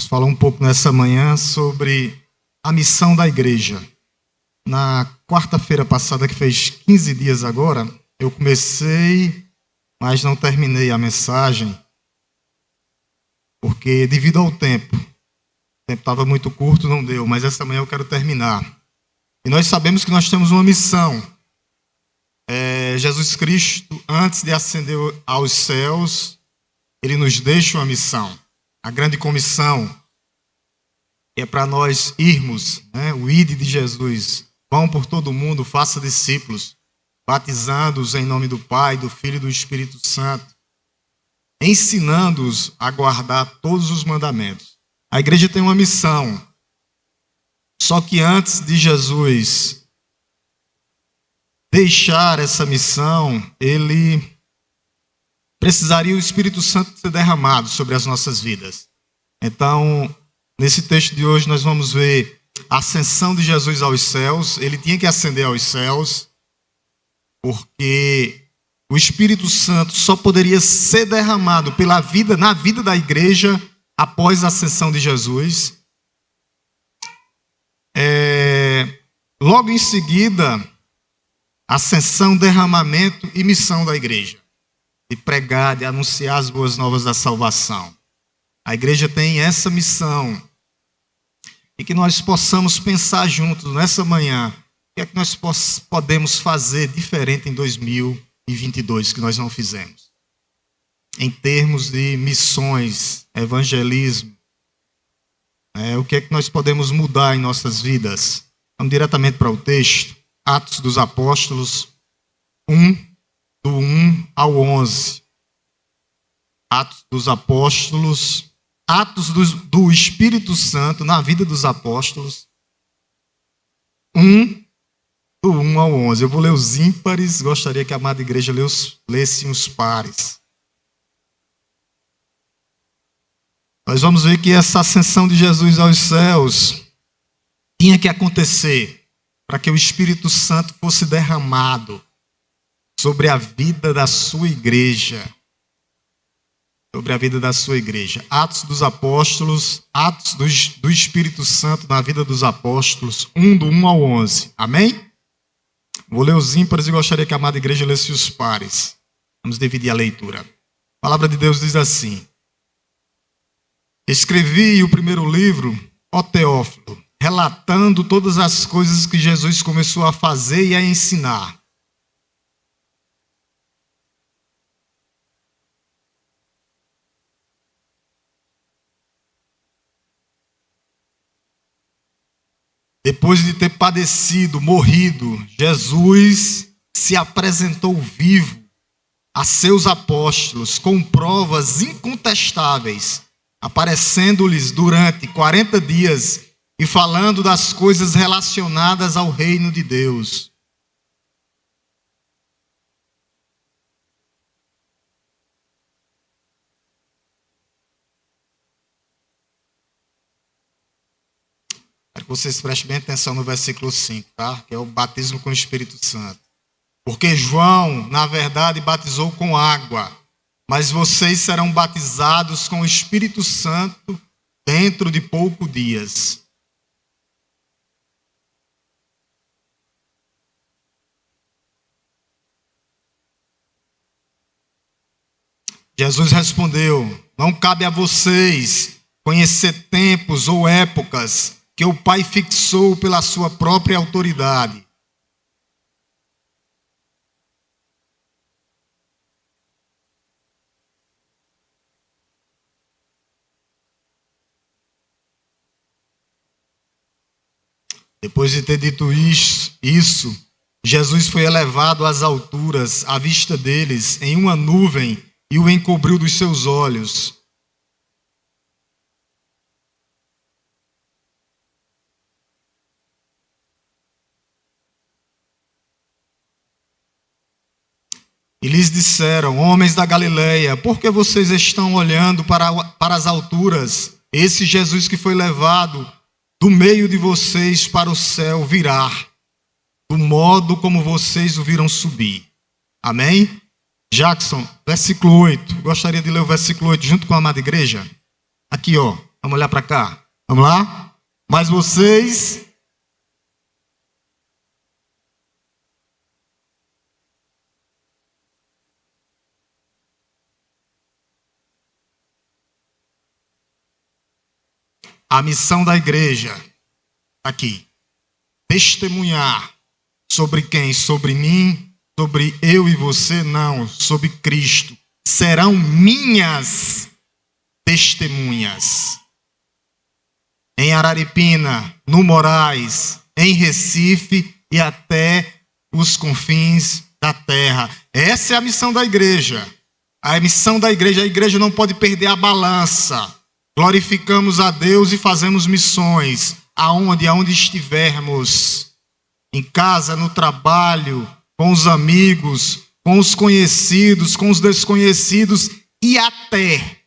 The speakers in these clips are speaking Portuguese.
falar um pouco nessa manhã sobre a missão da igreja. Na quarta-feira passada, que fez 15 dias agora, eu comecei, mas não terminei a mensagem, porque devido ao tempo, o tempo estava muito curto, não deu, mas essa manhã eu quero terminar. E nós sabemos que nós temos uma missão. Jesus Cristo, antes de ascender aos céus, ele nos deixa uma missão, a grande comissão, que é para nós irmos, o ide de Jesus. Vão por todo o mundo, faça discípulos, batizando-os em nome do Pai, do Filho e do Espírito Santo, ensinando-os a guardar todos os mandamentos. A igreja tem uma missão, só que antes de Jesus deixar essa missão, ele precisaria o Espírito Santo ser derramado sobre as nossas vidas. Então, nesse texto de hoje nós vamos ver a ascensão de Jesus aos céus. Ele tinha que ascender aos céus, porque o Espírito Santo só poderia ser derramado na vida da igreja após a ascensão de Jesus. Logo em seguida, ascensão, derramamento e missão da igreja, de pregar, de anunciar as boas novas da salvação. A igreja tem essa missão, e que nós possamos pensar juntos nessa manhã, o que é que nós podemos fazer diferente em 2022 que nós não fizemos, em termos de missões, evangelismo, o que é que nós podemos mudar em nossas vidas. Vamos diretamente para o texto. Atos dos Apóstolos 1, do 1 ao 11. Atos dos Apóstolos, Atos do Espírito Santo na vida dos apóstolos, 1, do 1 ao 11. Eu vou ler os ímpares, gostaria que a amada igreja lesse os pares. Nós vamos ver que essa ascensão de Jesus aos céus tinha que acontecer para que o Espírito Santo fosse derramado sobre a vida da sua igreja. Sobre a vida da sua igreja. Atos dos Apóstolos, Atos do Espírito Santo na vida dos apóstolos, 1 do 1 ao 11. Amém? Vou ler os ímpares e gostaria que a amada igreja lesse os pares. Vamos dividir a leitura. A palavra de Deus diz assim: Escrevi o primeiro livro, ó Teófilo, relatando todas as coisas que Jesus começou a fazer e a ensinar. Depois de ter padecido, morrido, Jesus se apresentou vivo a seus apóstolos com provas incontestáveis, aparecendo-lhes durante 40 dias e falando das coisas relacionadas ao reino de Deus. Quero que vocês prestem bem atenção no versículo 5, tá? Que é o batismo com o Espírito Santo. Porque João, na verdade, batizou com água, mas vocês serão batizados com o Espírito Santo dentro de poucos dias. Jesus respondeu: Não cabe a vocês conhecer tempos ou épocas que o Pai fixou pela sua própria autoridade. Depois de ter dito isso, Jesus foi elevado às alturas à vista deles em uma nuvem e o encobriu dos seus olhos. E lhes disseram: Homens da Galileia, por que vocês estão olhando para as alturas? Esse Jesus que foi levado do meio de vocês para o céu virá, do modo como vocês o viram subir. Amém? Jackson, versículo 8. Gostaria de ler o versículo 8 junto com a amada igreja. Aqui, ó. Vamos olhar para cá. Vamos lá? Mas vocês... A missão da igreja, aqui, testemunhar sobre quem? Sobre mim, sobre eu e você? Não, sobre Cristo. Serão minhas testemunhas. Em Araripina, no Moraes, em Recife e até os confins da terra. Essa é a missão da igreja. A missão da igreja, a igreja não pode perder a balança. Glorificamos a Deus e fazemos missões, aonde estivermos, em casa, no trabalho, com os amigos, com os conhecidos, com os desconhecidos e até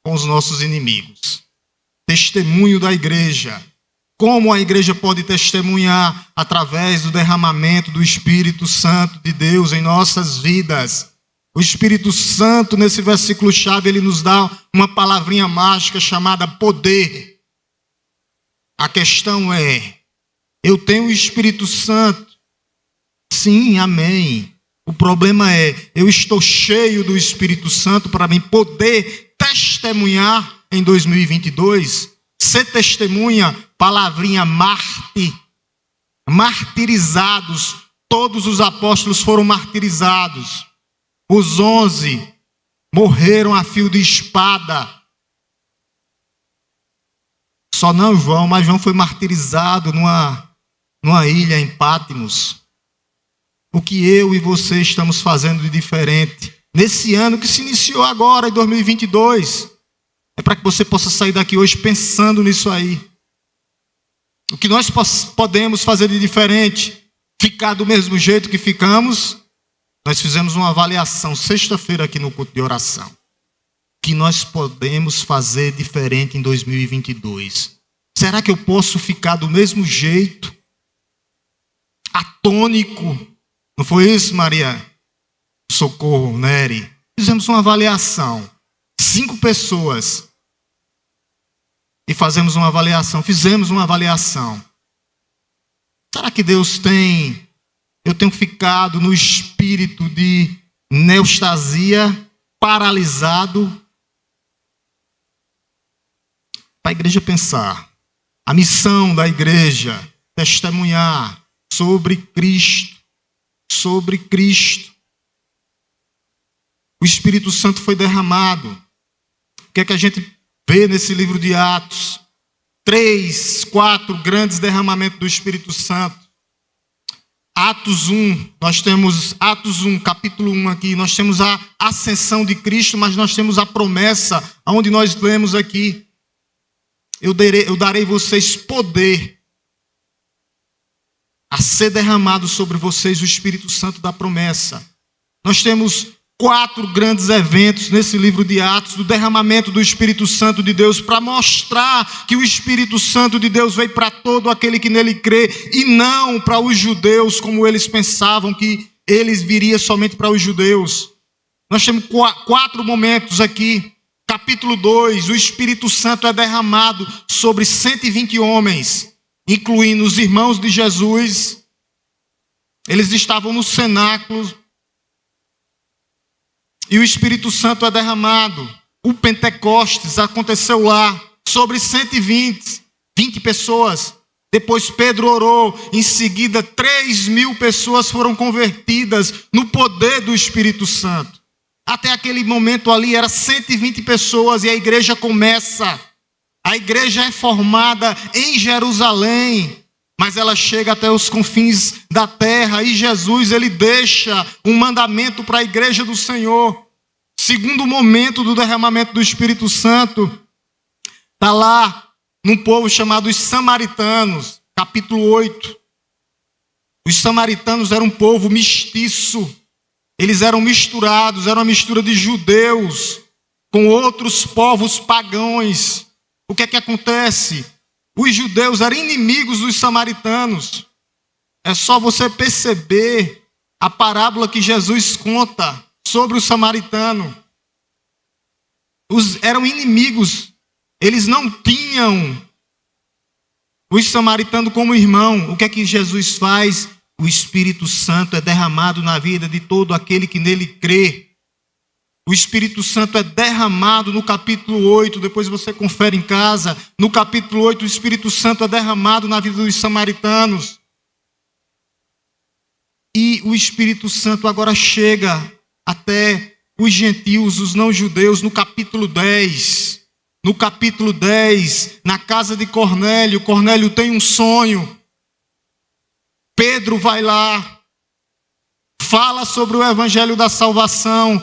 com os nossos inimigos. Testemunho da igreja. Como a igreja pode testemunhar? Através do derramamento do Espírito Santo de Deus em nossas vidas. O Espírito Santo, nesse versículo-chave, ele nos dá uma palavrinha mágica chamada poder. A questão é, eu tenho o Espírito Santo? Sim, amém. O problema é, eu estou cheio do Espírito Santo para mim poder testemunhar em 2022? Ser testemunha, palavrinha mártir. Martirizados, todos os apóstolos foram martirizados. Os 11 morreram a fio de espada. Só não João, mas João foi martirizado numa ilha em Patmos. O que eu e você estamos fazendo de diferente nesse ano que se iniciou agora, em 2022? É para que você possa sair daqui hoje pensando nisso aí. O que nós podemos fazer de diferente? Ficar do mesmo jeito que ficamos? Nós fizemos uma avaliação sexta-feira aqui no culto de oração. O que nós podemos fazer diferente em 2022? Será que eu posso ficar do mesmo jeito? Atônico? Não foi isso, Maria? Socorro, Nery. Fizemos uma avaliação. 5 pessoas. E fizemos uma avaliação. Será que Deus tem... Eu tenho ficado no espírito de neostasia, paralisado? Para a igreja pensar. A missão da igreja, testemunhar sobre Cristo. Sobre Cristo. O Espírito Santo foi derramado. O que é que a gente vê nesse livro de Atos? 3, 4 grandes derramamentos do Espírito Santo. Atos 1, nós temos Atos 1, capítulo 1 aqui, nós temos a ascensão de Cristo, mas nós temos a promessa, onde nós lemos aqui. Eu darei vocês poder a ser derramado sobre vocês o Espírito Santo da promessa. Nós temos 4 grandes eventos nesse livro de Atos, do derramamento do Espírito Santo de Deus, para mostrar que o Espírito Santo de Deus veio para todo aquele que nele crê, e não para os judeus, como eles pensavam que eles viria somente para os judeus. Nós temos 4 momentos aqui. Capítulo 2, o Espírito Santo é derramado sobre 120 homens, incluindo os irmãos de Jesus. Eles estavam no cenáculo, e o Espírito Santo é derramado. O Pentecostes aconteceu lá, sobre 120 pessoas. Depois Pedro orou, em seguida 3.000 pessoas foram convertidas no poder do Espírito Santo. Até aquele momento ali era 120 pessoas e a igreja começa. A igreja é formada em Jerusalém, mas ela chega até os confins da terra, e Jesus, ele deixa um mandamento para a igreja do Senhor. Segundo momento do derramamento do Espírito Santo, está lá num povo chamado os samaritanos, capítulo 8. Os samaritanos eram um povo mestiço, eles eram misturados, era uma mistura de judeus com outros povos pagãos. O que é que acontece? Os judeus eram inimigos dos samaritanos. É só você perceber a parábola que Jesus conta sobre o samaritano. Eram inimigos. Eles não tinham os samaritanos como irmão. O que é que Jesus faz? O Espírito Santo é derramado na vida de todo aquele que nele crê. O Espírito Santo é derramado no capítulo 8, depois você confere em casa. No capítulo 8, o Espírito Santo é derramado na vida dos samaritanos. E o Espírito Santo agora chega até os gentios, os não-judeus, no capítulo 10. No capítulo 10, na casa de Cornélio, Cornélio tem um sonho. Pedro vai lá, fala sobre o evangelho da salvação.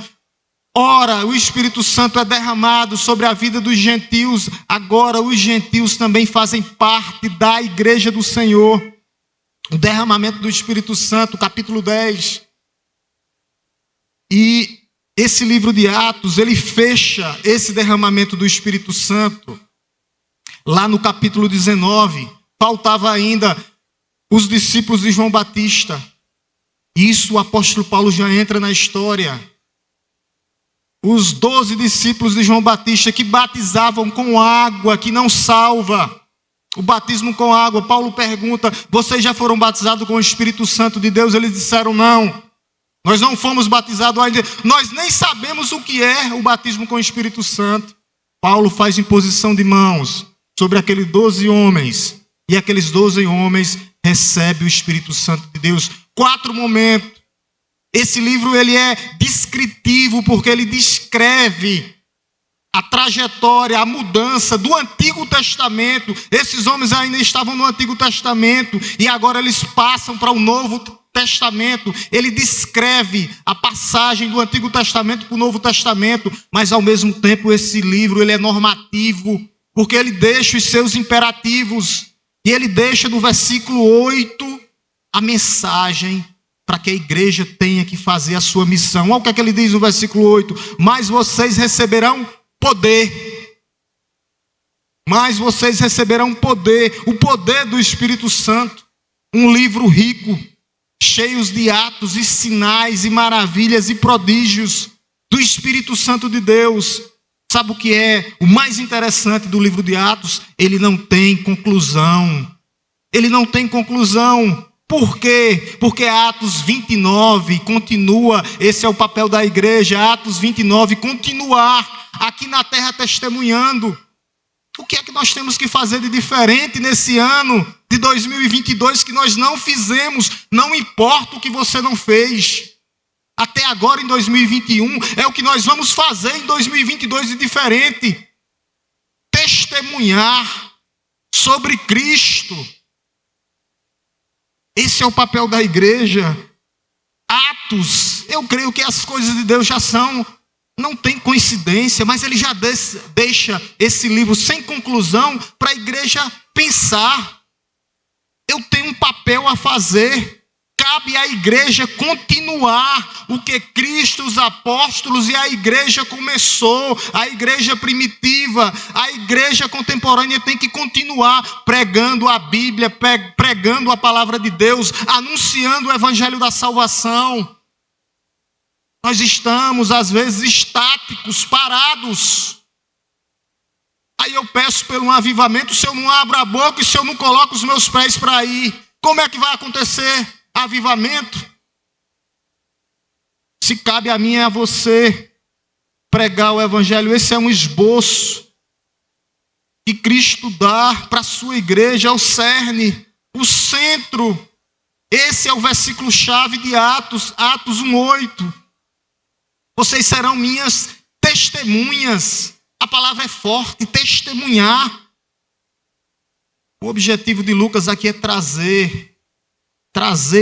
Ora, o Espírito Santo é derramado sobre a vida dos gentios. Agora os gentios também fazem parte da igreja do Senhor. O derramamento do Espírito Santo, capítulo 10. E esse livro de Atos, ele fecha esse derramamento do Espírito Santo. Lá no capítulo 19, faltava ainda os discípulos de João Batista. Isso o apóstolo Paulo já entra na história. Os 12 discípulos de João Batista que batizavam com água, que não salva. O batismo com água. Paulo pergunta: vocês já foram batizados com o Espírito Santo de Deus? Eles disseram: não. Nós não fomos batizados ainda. Nós nem sabemos o que é o batismo com o Espírito Santo. Paulo faz imposição de mãos sobre aqueles 12 homens. E aqueles 12 homens recebem o Espírito Santo de Deus. 4 momentos. Esse livro ele é descritivo porque ele descreve a trajetória, a mudança do Antigo Testamento. Esses homens ainda estavam no Antigo Testamento e agora eles passam para o Novo Testamento. Ele descreve a passagem do Antigo Testamento para o Novo Testamento, mas ao mesmo tempo esse livro ele é normativo, porque ele deixa os seus imperativos e ele deixa no versículo 8 a mensagem para que a igreja tenha que fazer a sua missão. Olha o que é que ele diz no versículo 8: mas vocês receberão poder. Mas vocês receberão poder, o poder do Espírito Santo. Um livro rico, cheios de atos e sinais e maravilhas e prodígios do Espírito Santo de Deus. Sabe o que é o mais interessante do livro de Atos? Ele não tem conclusão. Ele não tem conclusão. Por quê? Porque Atos 29 continua, esse é o papel da igreja, Atos 29, continuar aqui na terra testemunhando. O que é que nós temos que fazer de diferente nesse ano de 2022 que nós não fizemos? Não importa o que você não fez até agora em 2021, é o que nós vamos fazer em 2022 de diferente. Testemunhar sobre Cristo. Esse é o papel da igreja. Atos, eu creio que as coisas de Deus já são, não tem coincidência, mas ele já deixa esse livro sem conclusão para a igreja pensar. Eu tenho um papel a fazer. Cabe à igreja continuar o que Cristo, os apóstolos e a igreja começou, a igreja primitiva, a igreja contemporânea tem que continuar pregando a Bíblia, pregando a palavra de Deus, anunciando o evangelho da salvação. Nós estamos, às vezes, estáticos, parados. Aí eu peço pelo um avivamento, se eu não abro a boca e se eu não coloco os meus pés para ir, como é que vai acontecer avivamento? Se cabe a mim e a você pregar o evangelho, esse é um esboço que Cristo dá para a sua igreja, é o cerne, o centro. Esse é o versículo-chave de Atos, Atos 1:8. Vocês serão minhas testemunhas. A palavra é forte, testemunhar. O objetivo de Lucas aqui é trazer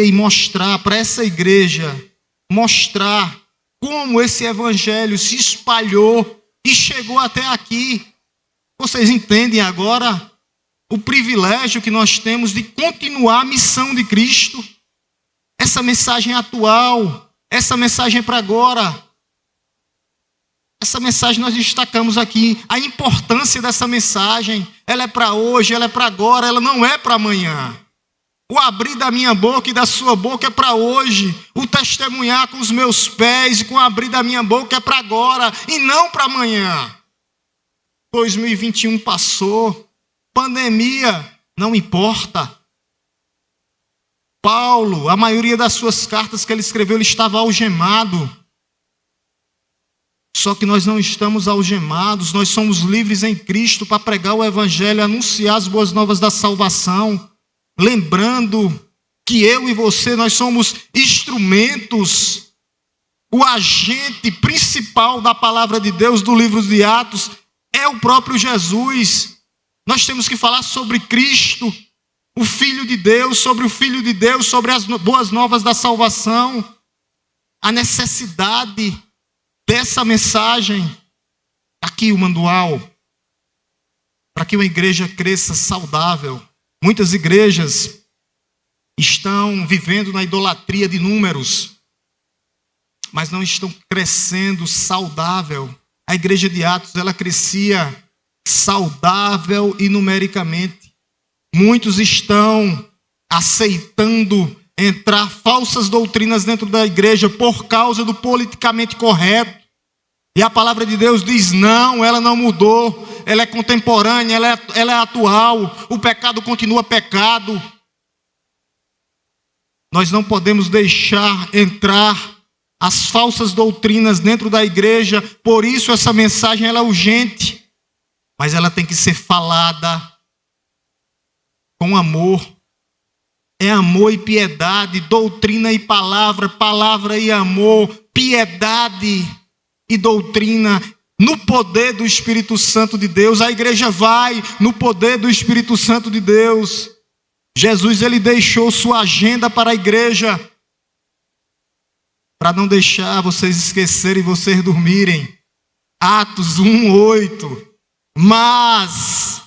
e mostrar para essa igreja, mostrar como esse evangelho se espalhou e chegou até aqui. Vocês entendem agora o privilégio que nós temos de continuar a missão de Cristo? Essa mensagem atual, essa mensagem para agora. Essa mensagem nós destacamos aqui, a importância dessa mensagem. Ela é para hoje, ela é para agora, ela não é para amanhã. O abrir da minha boca e da sua boca é para hoje. O testemunhar com os meus pés e com o abrir da minha boca é para agora e não para amanhã. 2021 passou. Pandemia, não importa. Paulo, a maioria das suas cartas que ele escreveu, ele estava algemado. Só que nós não estamos algemados, nós somos livres em Cristo para pregar o Evangelho, anunciar as boas novas da salvação. Lembrando que eu e você, nós somos instrumentos. O agente principal da palavra de Deus, do livro de Atos, é o próprio Jesus. Nós temos que falar sobre Cristo, o Filho de Deus, sobre o Filho de Deus, sobre as boas novas da salvação. A necessidade dessa mensagem. Aqui o manual, para que uma igreja cresça saudável. Muitas igrejas estão vivendo na idolatria de números, mas não estão crescendo saudável. A igreja de Atos, ela crescia saudável e numericamente. Muitos estão aceitando entrar falsas doutrinas dentro da igreja por causa do politicamente correto. E a palavra de Deus diz, não, ela não mudou, ela é contemporânea, ela é atual, o pecado continua pecado. Nós não podemos deixar entrar as falsas doutrinas dentro da igreja, por isso essa mensagem ela é urgente, mas ela tem que ser falada com amor. É amor e piedade, doutrina e palavra, palavra e amor, piedade e doutrina, no poder do Espírito Santo de Deus. A igreja vai no poder do Espírito Santo de Deus. Jesus, ele deixou sua agenda para a igreja, para não deixar vocês esquecerem e vocês dormirem. Atos 1:8. Mas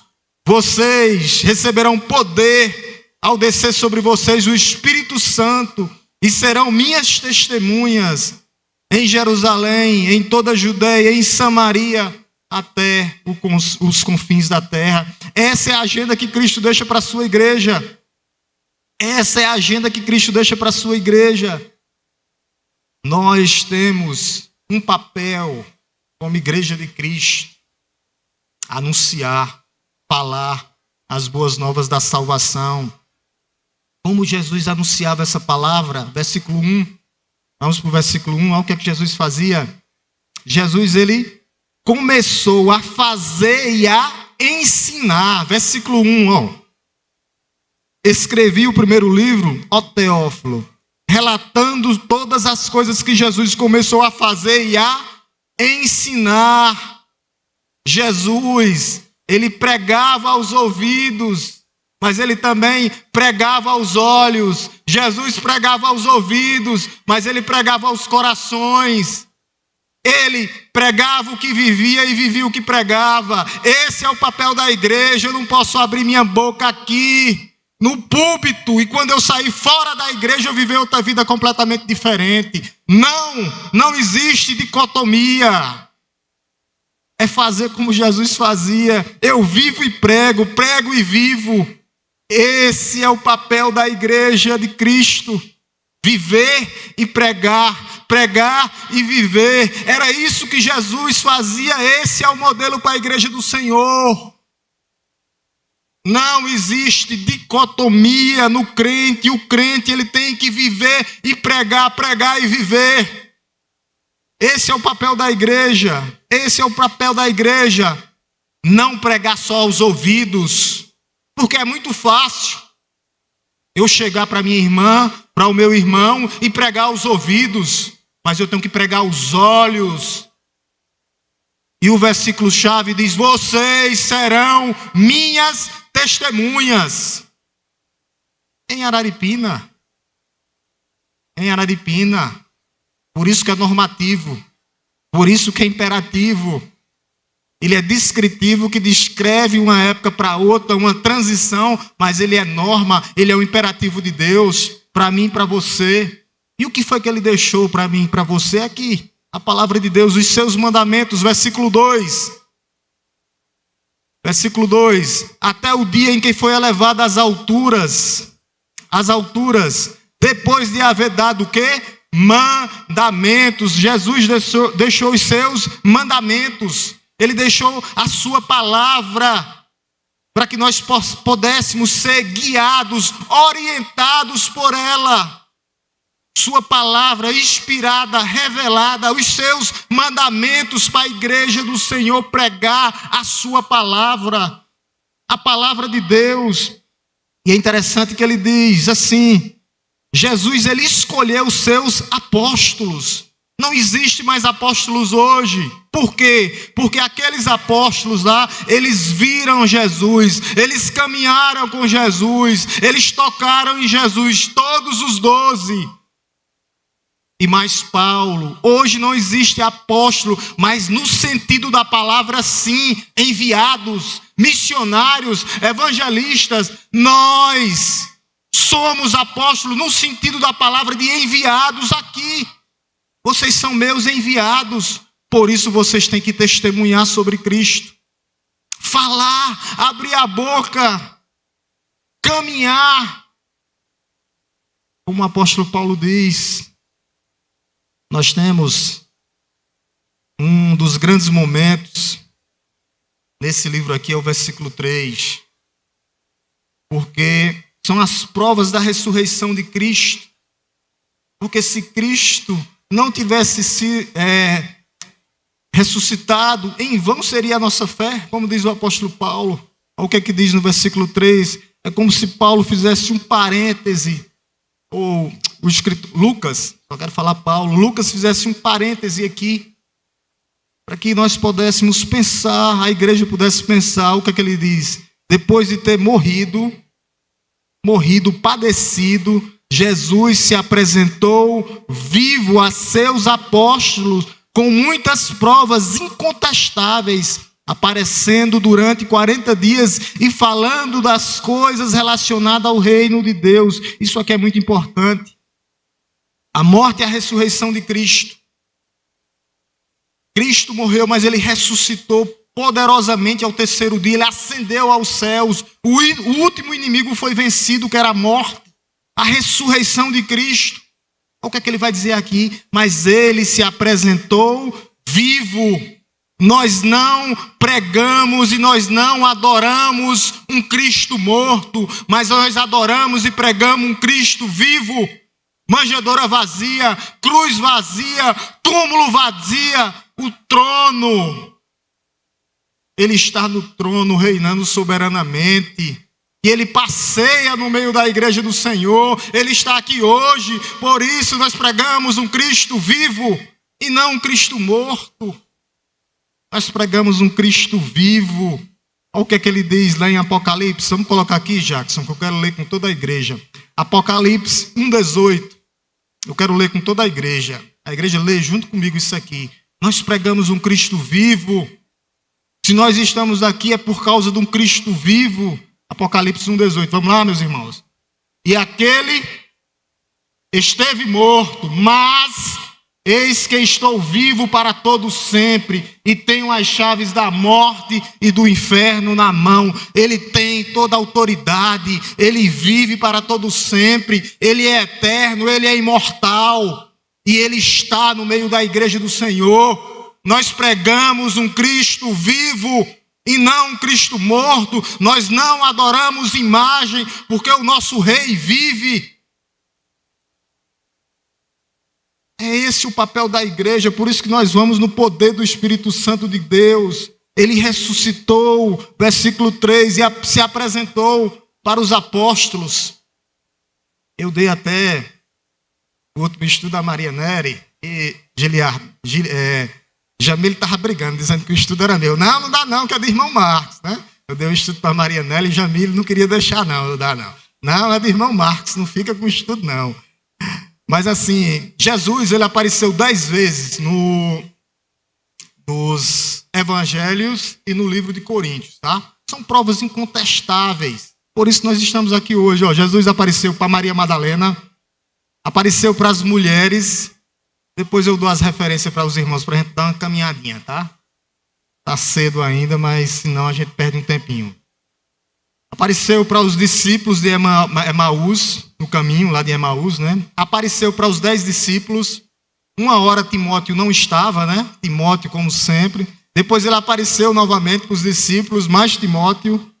vocês receberão poder ao descer sobre vocês o Espírito Santo, e serão minhas testemunhas em Jerusalém, em toda a Judeia, em Samaria, até os confins da terra. Essa é a agenda que Cristo deixa para a sua igreja. Essa é a agenda que Cristo deixa para a sua igreja. Nós temos um papel como igreja de Cristo, anunciar, falar as boas novas da salvação. Como Jesus anunciava essa palavra? Versículo 1. Vamos para o versículo 1. Olha o que é que Jesus fazia. Jesus, ele começou a fazer e a ensinar. Versículo 1, ó. Escrevi o primeiro livro, ó Teófilo, relatando todas as coisas que Jesus começou a fazer e a ensinar. Jesus, ele pregava aos ouvidos, mas ele também pregava aos olhos. Jesus pregava aos ouvidos, mas ele pregava aos corações. Ele pregava o que vivia e vivia o que pregava. Esse é o papel da igreja. Eu não posso abrir minha boca aqui no púlpito e quando eu sair fora da igreja eu viver outra vida completamente diferente. Não existe dicotomia. É fazer como Jesus fazia. Eu vivo e prego, prego e vivo. Esse é o papel da igreja de Cristo. Viver e pregar, pregar e viver. Era isso que Jesus fazia. Esse é o modelo para a igreja do Senhor. Não existe dicotomia no crente. O crente, ele tem que viver e pregar, pregar e viver. Esse é o papel da igreja. Esse é o papel da igreja. Não pregar só aos ouvidos, porque é muito fácil eu chegar para minha irmã, para o meu irmão e pregar aos ouvidos, mas eu tenho que pregar aos olhos. E o versículo-chave diz: vocês serão minhas testemunhas. Em Araripina. Em Araripina. Por isso que é normativo. Por isso que é imperativo. Ele é descritivo, que descreve uma época para outra, uma transição, mas ele é norma, ele é o imperativo de Deus, para mim e para você. E o que foi que ele deixou para mim e para você aqui? A palavra de Deus, os seus mandamentos, versículo 2. Versículo 2. Até o dia em que foi elevado às alturas, depois de haver dado o quê? Mandamentos. Jesus deixou os seus mandamentos. Ele deixou a sua palavra para que nós pudéssemos ser guiados, orientados por ela. Sua palavra inspirada, revelada, os seus mandamentos para a igreja do Senhor, pregar a sua palavra, a palavra de Deus. E é interessante que ele diz assim, Jesus, ele escolheu os seus apóstolos. Não existe mais apóstolos hoje. Por quê? Porque aqueles apóstolos lá, eles viram Jesus, eles caminharam com Jesus, eles tocaram em Jesus, todos os 12. E mais Paulo, hoje não existe apóstolo, mas no sentido da palavra sim, enviados, missionários, evangelistas, nós somos apóstolos no sentido da palavra de enviados aqui. Vocês são meus enviados, por isso vocês têm que testemunhar sobre Cristo. Falar, abrir a boca, caminhar. Como o apóstolo Paulo diz, nós temos um dos grandes momentos nesse livro aqui, é o versículo 3. Porque são as provas da ressurreição de Cristo. Porque se Cristo não tivesse se ressuscitado, em vão seria a nossa fé, como diz o apóstolo Paulo. Olha o que é que diz no versículo 3. É como se Paulo fizesse um parêntese, ou o escrito Lucas, só quero falar Paulo, Lucas fizesse um parêntese aqui, para que nós pudéssemos pensar, a igreja pudesse pensar, o que é que ele diz? Depois de ter morrido, padecido, Jesus se apresentou vivo a seus apóstolos, com muitas provas incontestáveis, aparecendo durante 40 dias e falando das coisas relacionadas ao reino de Deus. Isso aqui é muito importante. A morte e a ressurreição de Cristo. Cristo morreu, mas ele ressuscitou poderosamente ao terceiro dia. Ele ascendeu aos céus. O último inimigo foi vencido, que era a morte. A ressurreição de Cristo. O que é que ele vai dizer aqui? Mas ele se apresentou vivo. Nós não pregamos e nós não adoramos um Cristo morto, mas nós adoramos e pregamos um Cristo vivo. Manjedoura vazia, cruz vazia, túmulo vazia, o trono. Ele está no trono reinando soberanamente. E ele passeia no meio da igreja do Senhor. Ele está aqui hoje. Por isso nós pregamos um Cristo vivo e não um Cristo morto. Nós pregamos um Cristo vivo. Olha o que é que ele diz lá em Apocalipse. Vamos colocar aqui, Jackson, que eu quero ler com toda a igreja. Apocalipse 1,18. Eu quero ler com toda a igreja. A igreja lê junto comigo isso aqui. Nós pregamos um Cristo vivo. Se nós estamos aqui é por causa de um Cristo vivo. Apocalipse 1,18. Vamos lá, meus irmãos. E aquele esteve morto, mas eis que estou vivo para todo sempre e tenho as chaves da morte e do inferno na mão. Ele tem toda a autoridade, ele vive para todo sempre, ele é eterno, ele é imortal e ele está no meio da igreja do Senhor. Nós pregamos um Cristo vivo e não um Cristo morto. Nós não adoramos imagem, porque o nosso rei vive. É esse o papel da igreja, por isso que nós vamos no poder do Espírito Santo de Deus. Ele ressuscitou, versículo 3, e se apresentou para os apóstolos. Eu dei até o último estudo da Maria Nery, e Jamile estava brigando, dizendo que o estudo era meu. Não dá não, que é do irmão Marcos, né? Eu dei um estudo para Maria Nery e Jamile não queria deixar não dá não. Não, é do irmão Marcos, não fica com o estudo não. Mas assim, Jesus, ele apareceu 10 vezes nos evangelhos e no livro de Coríntios, tá? São provas incontestáveis. Por isso nós estamos aqui hoje, ó. Jesus apareceu para Maria Madalena, apareceu para as mulheres. Depois eu dou as referências para os irmãos, para a gente dar uma caminhadinha, tá? Tá cedo ainda, mas senão a gente perde um tempinho. Apareceu para os discípulos de Emaús, no caminho lá de Emaús, né? Apareceu para os 10 discípulos. Uma hora Timóteo não estava, né? Timóteo, como sempre. Depois ele apareceu novamente para os discípulos, mais Timóteo.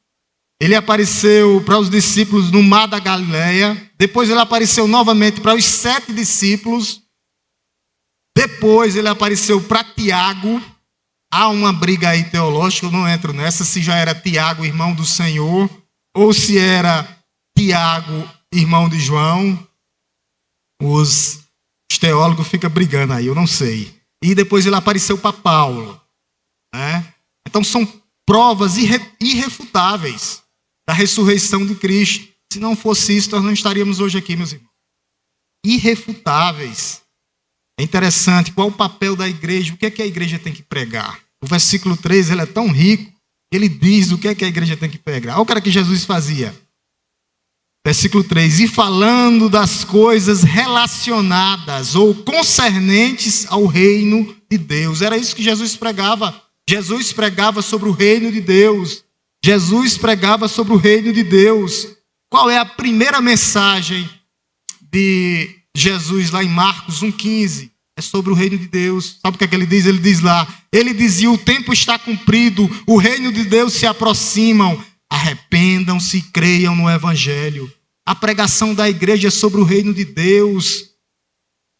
Ele apareceu para os discípulos no mar da Galileia. Depois ele apareceu novamente para os 7 discípulos. Depois ele apareceu para Tiago. Há uma briga aí teológica, eu não entro nessa, se já era Tiago, irmão do Senhor, ou se era Tiago, irmão de João. Os teólogos ficam brigando aí, eu não sei. E depois ele apareceu para Paulo. Né? Então são provas irrefutáveis da ressurreição de Cristo. Se não fosse isso, nós não estaríamos hoje aqui, meus irmãos. Irrefutáveis. É interessante, qual o papel da igreja? O que é que a igreja tem que pregar? O versículo 3, ele é tão rico, ele diz o que é que a igreja tem que pregar. Olha o que Jesus fazia. Versículo 3, e falando das coisas relacionadas ou concernentes ao reino de Deus. Era isso que Jesus pregava. Jesus pregava sobre o reino de Deus. Jesus pregava sobre o reino de Deus. Qual é a primeira mensagem de Jesus lá em Marcos 1,15? É sobre o reino de Deus. Sabe o que é que ele diz? Ele diz lá, ele dizia, o tempo está cumprido, o reino de Deus se aproximam, arrependam-se e creiam no evangelho. A pregação da igreja é sobre o reino de Deus.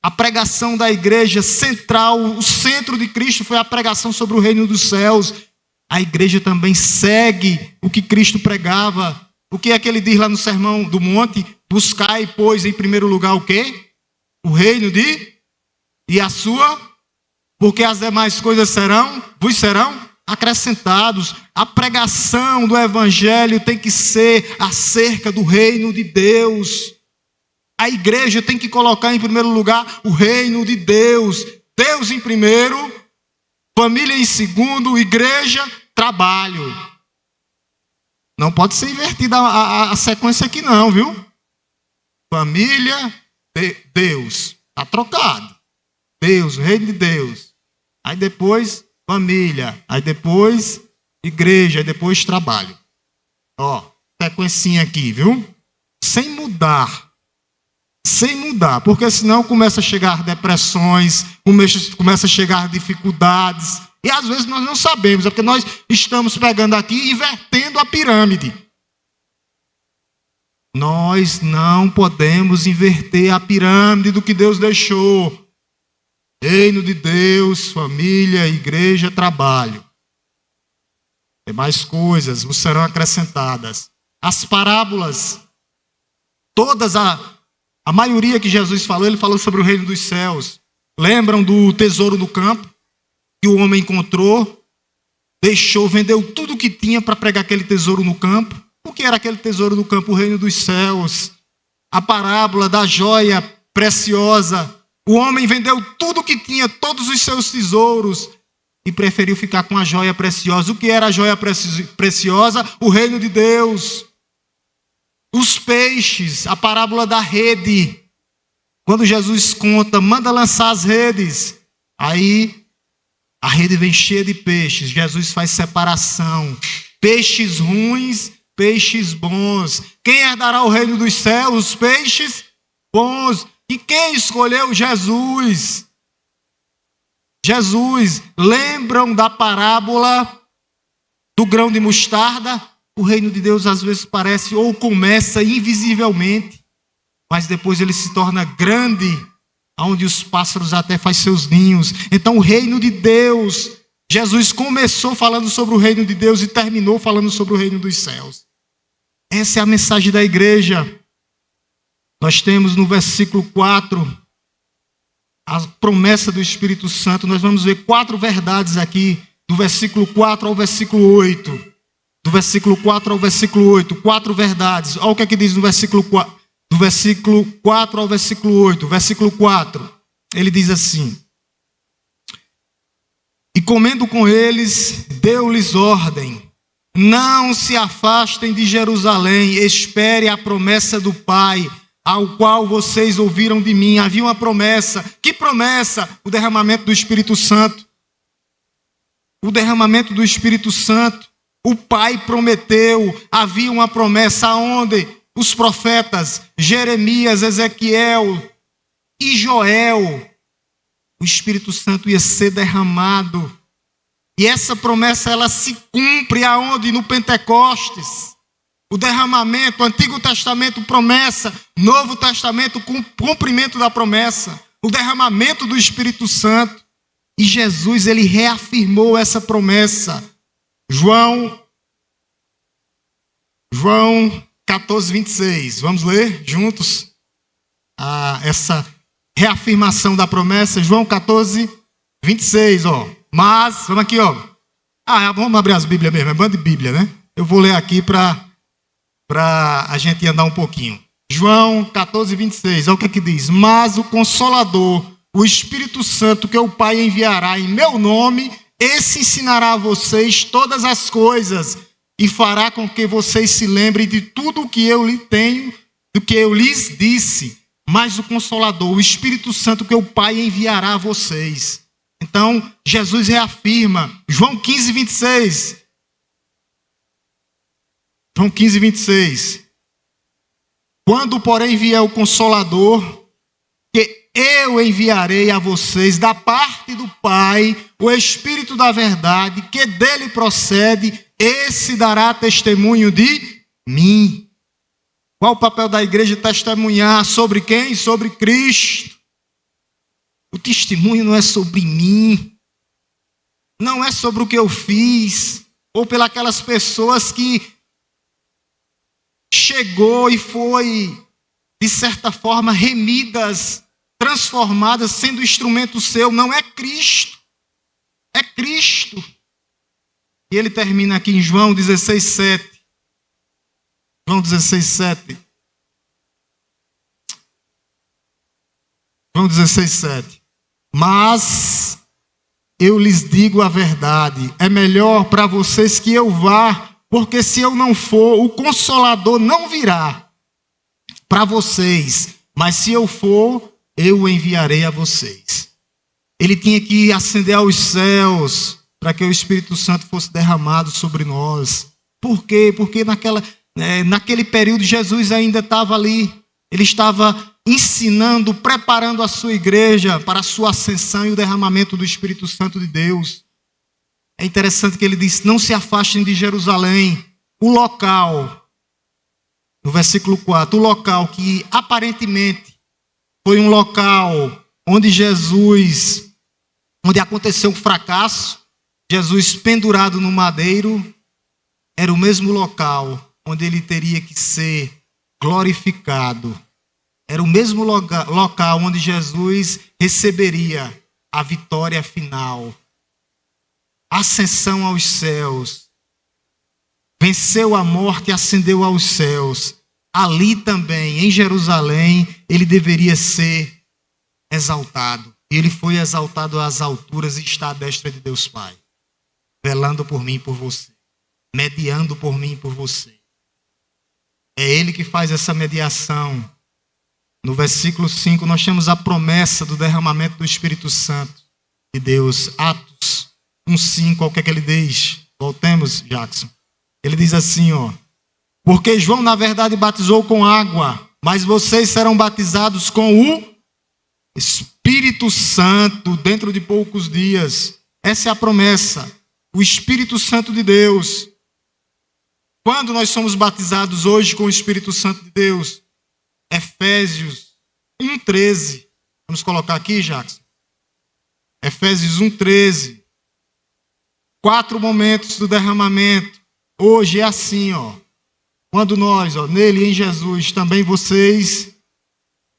A pregação da igreja central, o centro de Cristo foi a pregação sobre o reino dos céus. A igreja também segue o que Cristo pregava. O que é que ele diz lá no Sermão do Monte? Buscai, pois, em primeiro lugar o quê? O reino de... E a sua? Porque as demais coisas vos serão acrescentados. A pregação do evangelho tem que ser acerca do reino de Deus. A igreja tem que colocar em primeiro lugar o reino de Deus. Deus em primeiro, família em segundo, igreja, trabalho. Não pode ser invertida a sequência aqui não, viu? Família, Deus. Está trocado. Deus, o reino de Deus. Aí depois, família. Aí depois, igreja. Aí depois, trabalho. Ó, sequencinha aqui, viu? Sem mudar. Sem mudar. Porque senão começa a chegar depressões, começa a chegar dificuldades. E às vezes nós não sabemos. É porque nós estamos pegando aqui e invertendo a pirâmide. Nós não podemos inverter a pirâmide do que Deus deixou. Reino de Deus, família, igreja, trabalho. Tem mais coisas, vos serão acrescentadas. As parábolas, todas, a maioria que Jesus falou, ele falou sobre o reino dos céus. Lembram do tesouro no campo? Que o homem encontrou, vendeu tudo o que tinha para pregar aquele tesouro no campo. O que era aquele tesouro no campo? O reino dos céus. A parábola da joia preciosa. O homem vendeu tudo o que tinha, todos os seus tesouros, e preferiu ficar com a joia preciosa. O que era a joia preciosa? O reino de Deus. Os peixes, a parábola da rede. Quando Jesus conta, manda lançar as redes. Aí a rede vem cheia de peixes. Jesus faz separação. Peixes ruins, peixes bons. Quem herdará o reino dos céus? Os peixes bons. E quem escolheu? Jesus. Jesus. Lembram da parábola do grão de mostarda? O reino de Deus às vezes parece ou começa invisivelmente, mas depois ele se torna grande, onde os pássaros até fazem seus ninhos. Então o reino de Deus, Jesus começou falando sobre o reino de Deus e terminou falando sobre o reino dos céus. Essa é a mensagem da igreja. Nós temos no versículo 4 a promessa do Espírito Santo. Nós vamos ver 4 verdades aqui, do versículo 4 ao versículo 8. Do versículo 4 ao versículo 8, 4 verdades. Olha o que é que diz no versículo 4, do versículo 4 ao versículo 8. Versículo 4, ele diz assim: e comendo com eles, deu-lhes ordem: não se afastem de Jerusalém, espere a promessa do Pai, ao qual vocês ouviram de mim. Havia uma promessa. Que promessa? O derramamento do Espírito Santo. O derramamento do Espírito Santo. O Pai prometeu. Havia uma promessa onde os profetas Jeremias, Ezequiel e Joel, o Espírito Santo ia ser derramado. E essa promessa, ela se cumpre aonde? No Pentecostes. O derramamento, o Antigo Testamento, promessa. Novo Testamento, cumprimento da promessa. O derramamento do Espírito Santo. E Jesus, ele reafirmou essa promessa. João 14, 26. Vamos ler juntos essa reafirmação da promessa. João 14, 26, Mas, vamos aqui, vamos abrir as Bíblias mesmo, é bando de Bíblia, né? Eu vou ler aqui para a gente andar um pouquinho. João 14, 26, olha o que diz. Mas o Consolador, o Espírito Santo, que o Pai enviará em meu nome, esse ensinará a vocês todas as coisas e fará com que vocês se lembrem de tudo o que eu lhes disse. Mas o Consolador, o Espírito Santo, que o Pai enviará a vocês. Então, Jesus reafirma, João 15, 26. João 15, 26. Quando, porém, vier o Consolador, que eu enviarei a vocês da parte do Pai, o Espírito da verdade, que dele procede, esse dará testemunho de mim. Qual o papel da igreja? Testemunhar sobre quem? Sobre Cristo. O testemunho não é sobre mim, não é sobre o que eu fiz, ou pelas pessoas que chegou e foi, de certa forma, remidas, transformadas, sendo instrumento seu. Não é Cristo, é Cristo. E ele termina aqui em João 16, 7. João 16, 7. João 16, 7. Mas eu lhes digo a verdade, é melhor para vocês que eu vá, porque se eu não for, o Consolador não virá para vocês, mas se eu for, eu o enviarei a vocês. Ele tinha que ascender aos céus para que o Espírito Santo fosse derramado sobre nós. Por quê? Porque naquele período Jesus ainda estava ali, ele estava ensinando, preparando a sua igreja para a sua ascensão e o derramamento do Espírito Santo de Deus. É interessante que ele diz, não se afastem de Jerusalém. O local, no versículo 4, o local que aparentemente foi um local onde aconteceu um fracasso, Jesus pendurado no madeiro, era o mesmo local onde ele teria que ser glorificado. Era o mesmo local onde Jesus receberia a vitória final. Ascensão aos céus. Venceu a morte e ascendeu aos céus. Ali também, em Jerusalém, ele deveria ser exaltado. E ele foi exaltado às alturas e está à destra de Deus Pai. Velando por mim e por você. Mediando por mim e por você. É ele que faz essa mediação. No versículo 5, nós temos a promessa do derramamento do Espírito Santo de Deus. Atos 1:5, o que é que ele diz? Voltemos, Jackson. Ele diz assim, porque João, na verdade, batizou com água, mas vocês serão batizados com o Espírito Santo dentro de poucos dias. Essa é a promessa. O Espírito Santo de Deus. Quando nós somos batizados hoje com o Espírito Santo de Deus? Efésios 1:13. Vamos colocar aqui, Jackson. Efésios 1:13. 4 momentos do derramamento. Hoje é assim, Quando nós, nele, em Jesus, também vocês,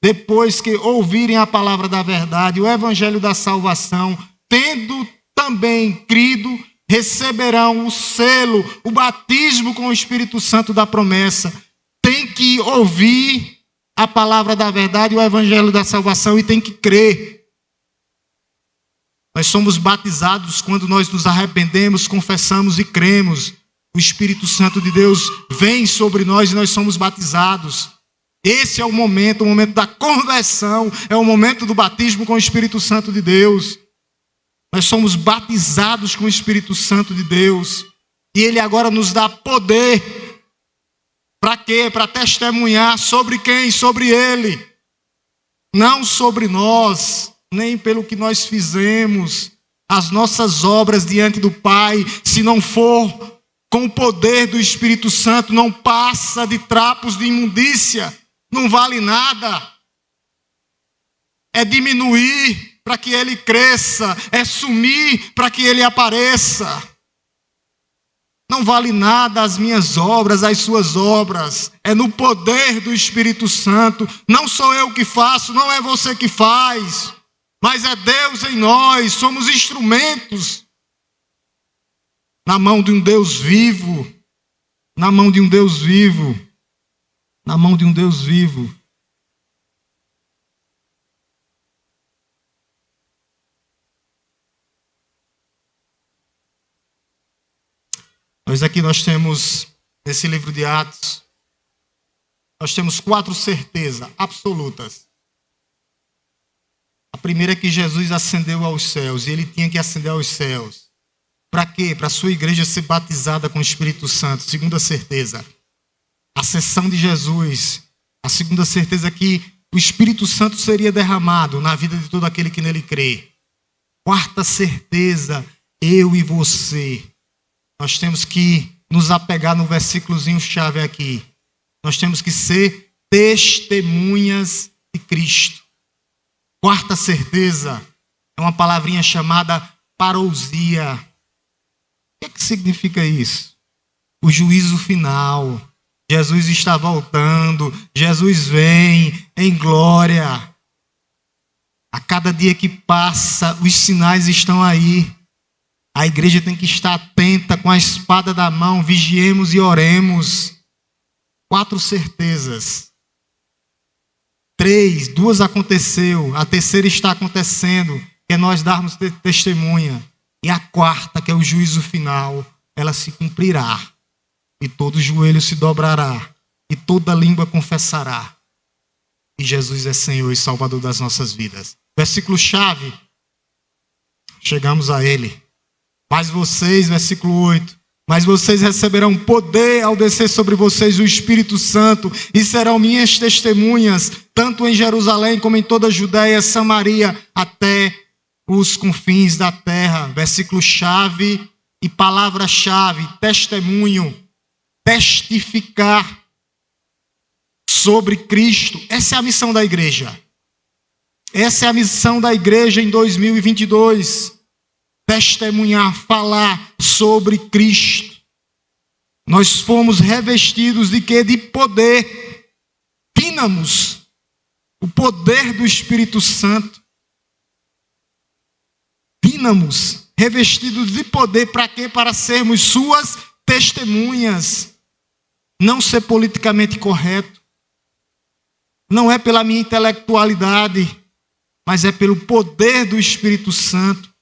depois que ouvirem a palavra da verdade, o evangelho da salvação, tendo também crido, receberão o selo, o batismo com o Espírito Santo da promessa. Tem que ouvir a palavra da verdade, o evangelho da salvação, e tem que crer. Nós somos batizados quando nós nos arrependemos, confessamos e cremos. O Espírito Santo de Deus vem sobre nós e nós somos batizados. Esse é o momento da conversão, é o momento do batismo com o Espírito Santo de Deus. Nós somos batizados com o Espírito Santo de Deus. E ele agora nos dá poder. Para quê? Para testemunhar sobre quem? Sobre ele. Não sobre nós, nem pelo que nós fizemos, as nossas obras diante do Pai, se não for com o poder do Espírito Santo, não passa de trapos de imundícia, não vale nada. É diminuir para que Ele cresça, é sumir para que Ele apareça. Não vale nada as minhas obras, as suas obras. É no poder do Espírito Santo. Não sou eu que faço, não é você que faz. Mas é Deus em nós, somos instrumentos. Na mão de um Deus vivo. Na mão de um Deus vivo. Na mão de um Deus vivo. Nós temos, nesse livro de Atos, nós temos 4 certezas absolutas. A primeira é que Jesus ascendeu aos céus, e Ele tinha que ascender aos céus. Para quê? Para a sua igreja ser batizada com o Espírito Santo. Segunda certeza, a ascensão de Jesus. A segunda certeza é que o Espírito Santo seria derramado na vida de todo aquele que nele crê. Quarta certeza, eu e você. Nós temos que nos apegar no versículozinho chave aqui. Nós temos que ser testemunhas de Cristo. Quarta certeza é uma palavrinha chamada parousia. O que significa isso? O juízo final. Jesus está voltando. Jesus vem em glória. A cada dia que passa, os sinais estão aí. A igreja tem que estar atenta com a espada da mão, vigiemos e oremos. 4 certezas. 3, 2 aconteceu, a terceira está acontecendo, que é nós darmos testemunha. E a quarta, que é o juízo final, ela se cumprirá. E todo joelho se dobrará, e toda língua confessará. E Jesus é Senhor e Salvador das nossas vidas. Versículo chave, chegamos a ele. Mas vocês, versículo 8, mas vocês receberão poder ao descer sobre vocês o Espírito Santo e serão minhas testemunhas, tanto em Jerusalém como em toda a Judéia, Samaria, até os confins da terra. Versículo chave e palavra-chave, testemunho, testificar sobre Cristo. Essa é a missão da igreja. Essa é a missão da igreja em 2022. Testemunhar, falar sobre Cristo. Nós fomos revestidos de quê? De poder. Dínamos o poder do Espírito Santo. Dínamos, revestidos de poder para quê? Para sermos suas testemunhas. Não ser politicamente correto. Não é pela minha intelectualidade, mas é pelo poder do Espírito Santo.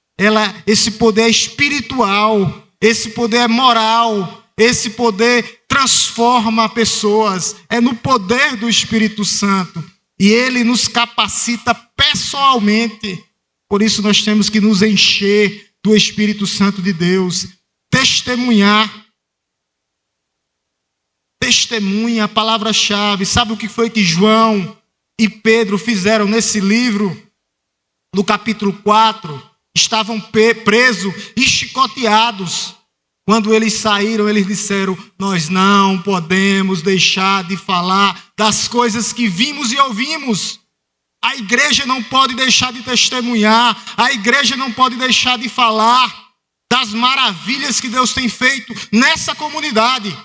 Esse poder é espiritual, esse poder é moral, esse poder transforma pessoas. É no poder do Espírito Santo. E Ele nos capacita pessoalmente. Por isso nós temos que nos encher do Espírito Santo de Deus. Testemunhar. Testemunha, a palavra-chave. Sabe o que foi que João e Pedro fizeram nesse livro? No capítulo 4. Estavam presos e chicoteados. Quando eles saíram, eles disseram: nós não podemos deixar de falar das coisas que vimos e ouvimos. A igreja não pode deixar de testemunhar. A igreja não pode deixar de falar das maravilhas que Deus tem feito nessa comunidade.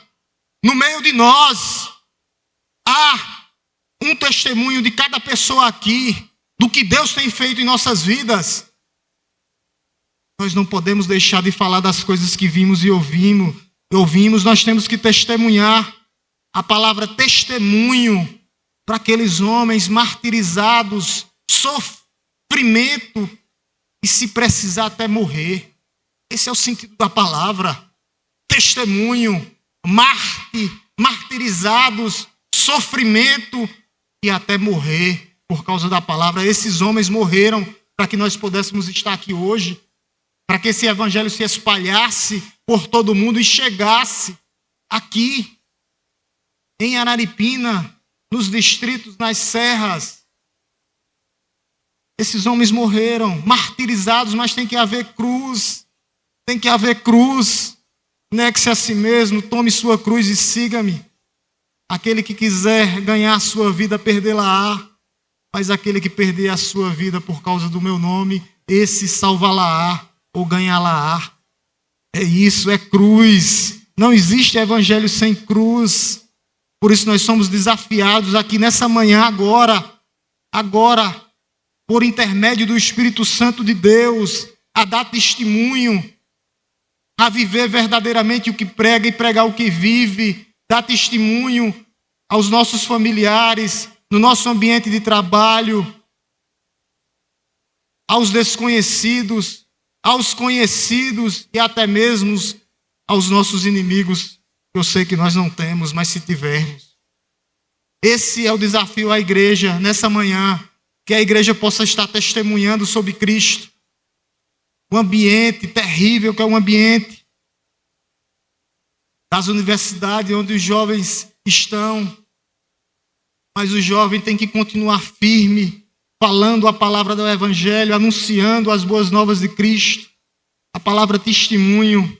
No meio de nós, há um testemunho de cada pessoa aqui, do que Deus tem feito em nossas vidas. Nós não podemos deixar de falar das coisas que vimos e ouvimos. Nós temos que testemunhar. A palavra testemunho para aqueles homens martirizados, sofrimento e, se precisar, até morrer. Esse é o sentido da palavra. Testemunho, martirizados, sofrimento e até morrer por causa da palavra. Esses homens morreram para que nós pudéssemos estar aqui hoje. Para que esse evangelho se espalhasse por todo mundo e chegasse aqui, em Araripina, nos distritos, nas serras. Esses homens morreram, martirizados, mas tem que haver cruz. Tem que haver cruz. Negue-se a si mesmo, tome sua cruz e siga-me. Aquele que quiser ganhar a sua vida, perdê-la-á. Mas aquele que perder a sua vida por causa do meu nome, esse salvá-la-á ou ganhá-la-á. É isso, é cruz. Não existe evangelho sem cruz. Por isso nós somos desafiados aqui nessa manhã, agora, por intermédio do Espírito Santo de Deus, a dar testemunho, a viver verdadeiramente o que prega e pregar o que vive, dar testemunho aos nossos familiares, no nosso ambiente de trabalho, aos desconhecidos, aos conhecidos e até mesmo aos nossos inimigos. Eu sei que nós não temos, mas se tivermos. Esse é o desafio à igreja nessa manhã, que a igreja possa estar testemunhando sobre Cristo. O ambiente terrível que é o ambiente das universidades onde os jovens estão. Mas o jovem tem que continuar firme, falando a palavra do Evangelho, anunciando as boas novas de Cristo. A palavra testemunho.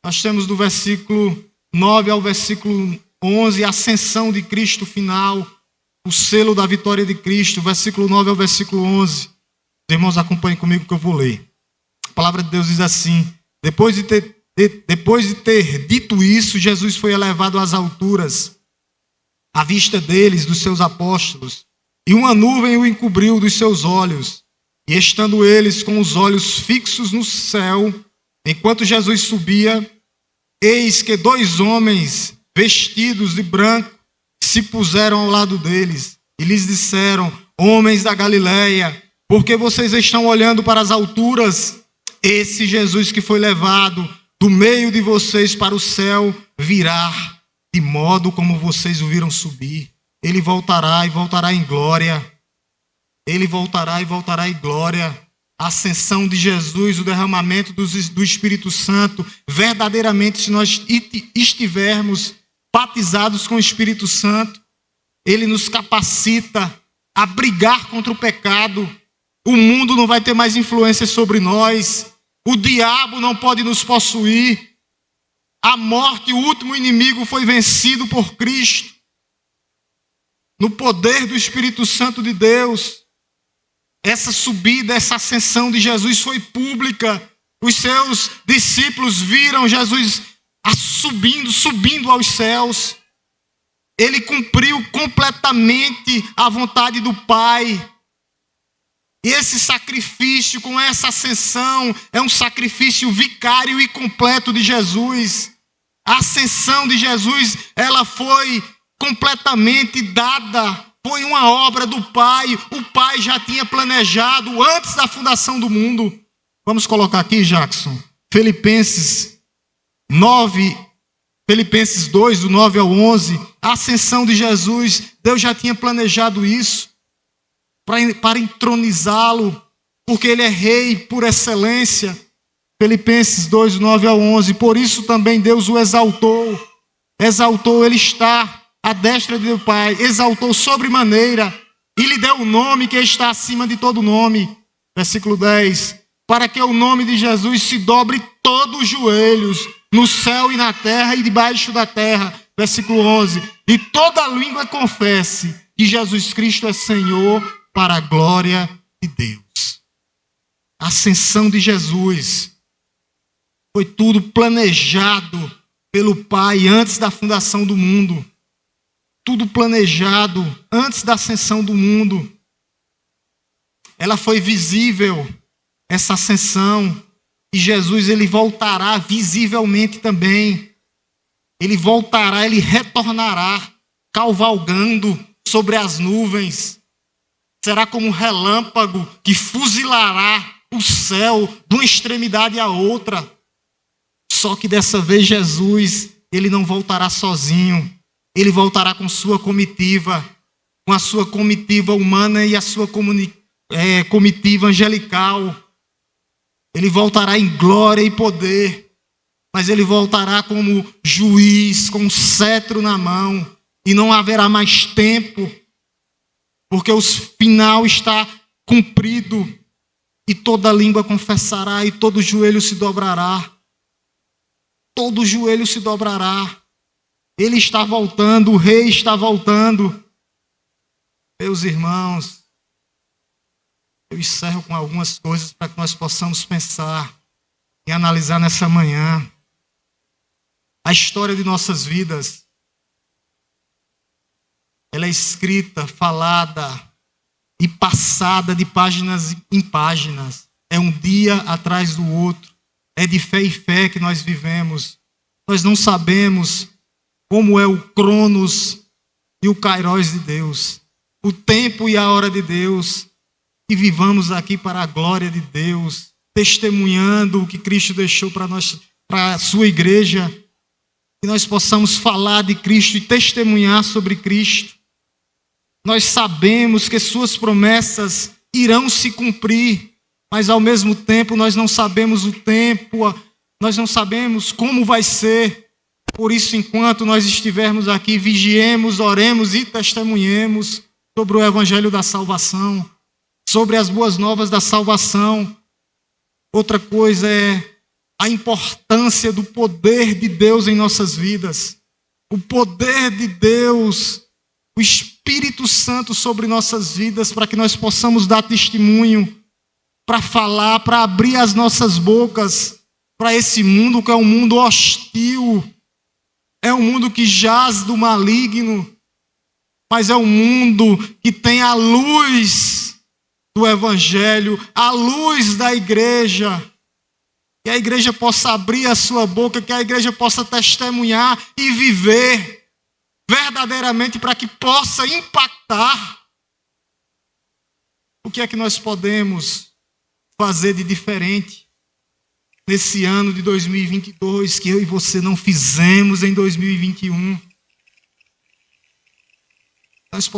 Nós temos do versículo 9 ao versículo 11, a ascensão de Cristo final, o selo da vitória de Cristo, versículo 9 ao versículo 11. Os irmãos acompanhem comigo que eu vou ler. A palavra de Deus diz assim: depois de ter dito isso, Jesus foi elevado às alturas, à vista deles, dos seus apóstolos, e uma nuvem o encobriu dos seus olhos. E estando eles com os olhos fixos no céu, enquanto Jesus subia, eis que 2 homens vestidos de branco se puseram ao lado deles e lhes disseram: homens da Galileia, por que vocês estão olhando para as alturas? Esse Jesus que foi levado do meio de vocês para o céu virá, de modo como vocês o viram subir. Ele voltará e voltará em glória. Ele voltará e voltará em glória. A ascensão de Jesus, o derramamento do Espírito Santo, verdadeiramente, se nós estivermos batizados com o Espírito Santo, ele nos capacita a brigar contra o pecado. O mundo não vai ter mais influência sobre nós. O diabo não pode nos possuir. A morte, o último inimigo, foi vencido por Cristo. No poder do Espírito Santo de Deus. Essa subida, essa ascensão de Jesus foi pública. Os seus discípulos viram Jesus subindo aos céus. Ele cumpriu completamente a vontade do Pai. E esse sacrifício, com essa ascensão, é um sacrifício vicário e completo de Jesus. A ascensão de Jesus, ela foi completamente dada. Foi uma obra do Pai. O Pai já tinha planejado antes da fundação do mundo. Vamos colocar aqui, Jackson. Filipenses 2, do 9 ao 11. A ascensão de Jesus, Deus já tinha planejado isso para entronizá-lo, porque ele é rei por excelência. Filipenses 2, do 9 ao 11. Por isso também Deus o exaltou. Ele está à destra do Pai, exaltou sobremaneira e lhe deu o nome que está acima de todo nome. Versículo 10. Para que o nome de Jesus se dobre todos os joelhos, no céu e na terra e debaixo da terra. Versículo 11. E toda língua confesse que Jesus Cristo é Senhor, para a glória de Deus. A ascensão de Jesus foi tudo planejado pelo Pai antes da fundação do mundo. Tudo planejado antes da ascensão do mundo. Ela foi visível, essa ascensão. E Jesus, ele voltará visivelmente também. Ele voltará, ele retornará, cavalgando sobre as nuvens. Será como um relâmpago que fuzilará o céu de uma extremidade à outra. Só que dessa vez Jesus, ele não voltará sozinho. Ele voltará com sua comitiva, com a sua comitiva humana e a sua comitiva angelical. Ele voltará em glória e poder, mas ele voltará como juiz, com um cetro na mão, e não haverá mais tempo, porque o final está cumprido, e toda língua confessará, e todo joelho se dobrará. Todo joelho se dobrará. Ele está voltando, o rei está voltando. Meus irmãos, eu encerro com algumas coisas para que nós possamos pensar e analisar nessa manhã. A história de nossas vidas, ela é escrita, falada e passada de páginas em páginas. É um dia atrás do outro. É de fé em fé que nós vivemos. Nós não sabemos como é o Cronos e o Kairos de Deus, o tempo e a hora de Deus. Que vivamos aqui para a glória de Deus, testemunhando o que Cristo deixou para nós, para a sua igreja. Que nós possamos falar de Cristo e testemunhar sobre Cristo. Nós sabemos que suas promessas irão se cumprir, mas ao mesmo tempo nós não sabemos o tempo, nós não sabemos como vai ser. Por isso, enquanto nós estivermos aqui, vigiemos, oremos e testemunhemos sobre o Evangelho da salvação, sobre as boas novas da salvação. Outra coisa é a importância do poder de Deus em nossas vidas. O poder de Deus, o Espírito Santo sobre nossas vidas, para que nós possamos dar testemunho, para falar, para abrir as nossas bocas para esse mundo que é um mundo hostil, é um mundo que jaz do maligno, mas é um mundo que tem a luz do Evangelho, a luz da igreja. Que a igreja possa abrir a sua boca, que a igreja possa testemunhar e viver verdadeiramente para que possa impactar. O que é que nós podemos fazer de diferente nesse ano de 2022 que eu e você não fizemos em 2021? Nós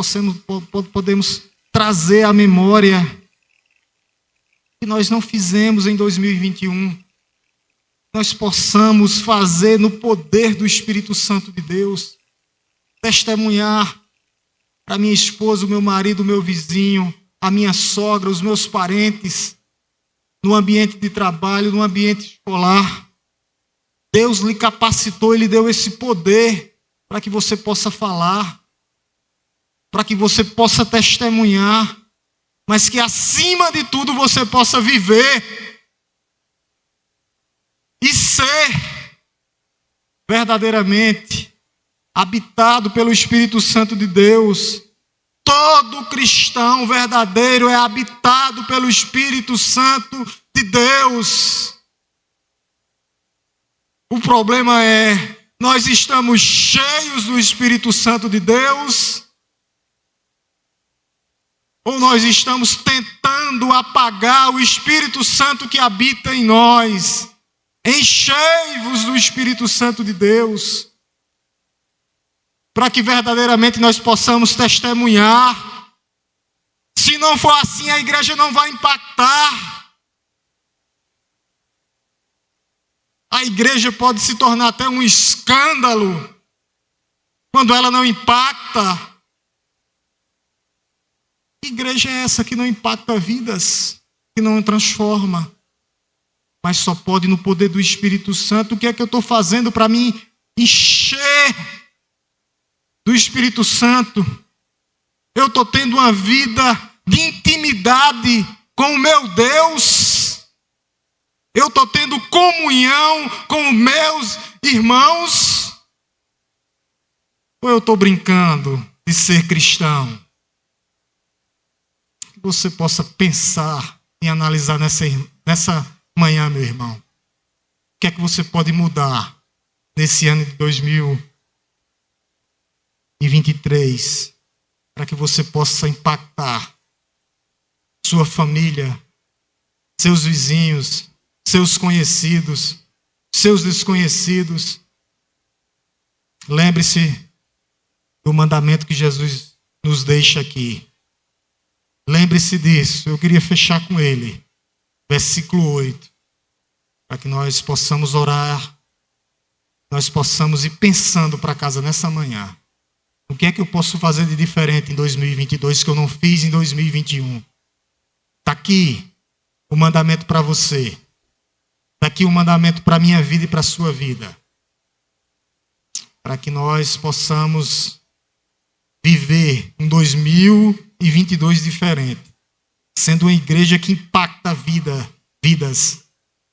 podemos trazer à memória que nós não fizemos em 2021. Nós possamos fazer no poder do Espírito Santo de Deus, testemunhar para minha esposa, o meu marido, o meu vizinho, a minha sogra, os meus parentes, no ambiente de trabalho, no ambiente escolar. Deus lhe capacitou, Ele deu esse poder para que você possa falar, para que você possa testemunhar, mas que acima de tudo você possa viver e ser verdadeiramente habitado pelo Espírito Santo de Deus. Todo cristão verdadeiro é habitado pelo Espírito Santo de Deus. O problema é, nós estamos cheios do Espírito Santo de Deus, ou nós estamos tentando apagar o Espírito Santo que habita em nós? Enchei-vos do Espírito Santo de Deus, para que verdadeiramente nós possamos testemunhar. Se não for assim, a igreja não vai impactar. A igreja pode se tornar até um escândalo quando ela não impacta. Que igreja é essa que não impacta vidas, que não transforma? Mas só pode no poder do Espírito Santo. O que é que eu estou fazendo para me encher do Espírito Santo? Eu estou tendo uma vida de intimidade com o meu Deus? Eu estou tendo comunhão com os meus irmãos? Ou eu estou brincando de ser cristão? Que você possa pensar e analisar nessa manhã, meu irmão. O que é que você pode mudar nesse ano de 2023 para que você possa impactar sua família, seus vizinhos, seus conhecidos, seus desconhecidos? Lembre-se do mandamento que Jesus nos deixa aqui. Lembre-se disso. Eu queria fechar com ele. Versículo 8, para que nós possamos orar, nós possamos ir pensando para casa nessa manhã. O que é que eu posso fazer de diferente em 2022 que eu não fiz em 2021? Está aqui o mandamento para você. Está aqui o mandamento para a minha vida e para a sua vida. Para que nós possamos viver um 2022 diferente. Sendo uma igreja que impacta vidas.